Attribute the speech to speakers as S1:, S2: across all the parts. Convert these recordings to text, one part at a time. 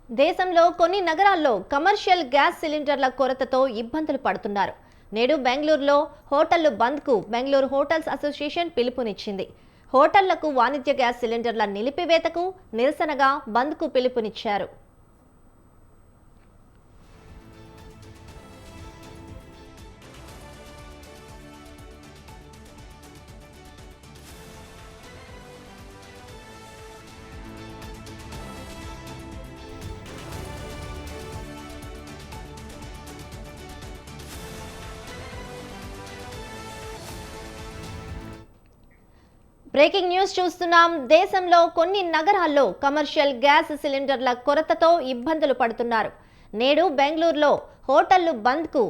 S1: దేశంలో కొన్ని నగరాల్లో కమర్షియల్ గ్యాస్ సిలిండర్ల కొరతతో ఇబ్బందులు పడుతున్నారు. నేడు బెంగళూరులో హోటళ్లు బంద్కు బెంగళూరు హోటల్స్ అసోసియేషన్ పిలుపునిచ్చింది. హోటళ్లకు వాణిజ్య గ్యాస్ సిలిండర్ల నిలిపివేతకు నిరసనగా బంద్కు పిలుపునిచ్చారు. బ్రేకింగ్ న్యూస్ చూస్తున్నాం. దేశంలో కొన్ని నగరాల్లో కమర్షియల్ గ్యాస్ సిలిండర్ల కొరతతో ఇబ్బందులు పడుతున్నారు. నేడు బెంగళూరులో హోటళ్లు బంద్కు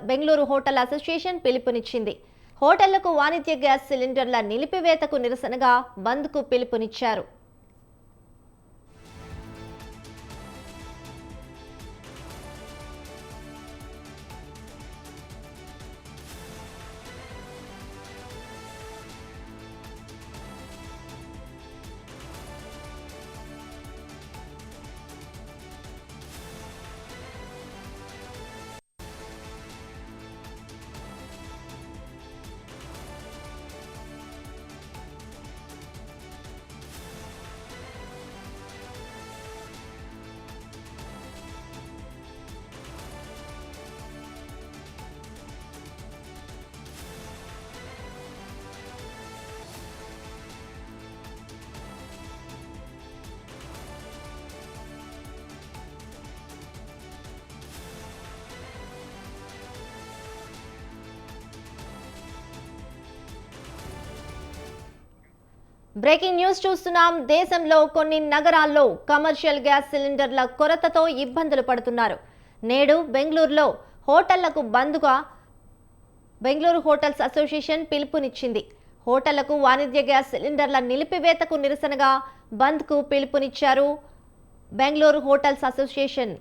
S1: బెంగళూరు హోటల్ అసోసియేషన్ పిలుపునిచ్చింది. హోటళ్లకు వాణిజ్య గ్యాస్ సిలిండర్ల నిలిపివేతకు నిరసనగా బంద్కు పిలుపునిచ్చారు. బ్రేకింగ్ న్యూస్ చూస్తున్నాం. దేశంలో కొన్ని నగరాల్లో కమర్షియల్ గ్యాస్ సిలిండర్ల కొరతతో ఇబ్బందులు పడుతున్నారు. నేడు బెంగళూరులో హోటళ్లకు బంద్గా బెంగళూరు హోటల్స్ అసోసియేషన్ పిలుపునిచ్చింది. హోటళ్లకు వాణిజ్య గ్యాస్ సిలిండర్ల నిలిపివేతకు నిరసనగా బంద్కు పిలుపునిచ్చారు బెంగళూరు హోటల్స్ అసోసియేషన్.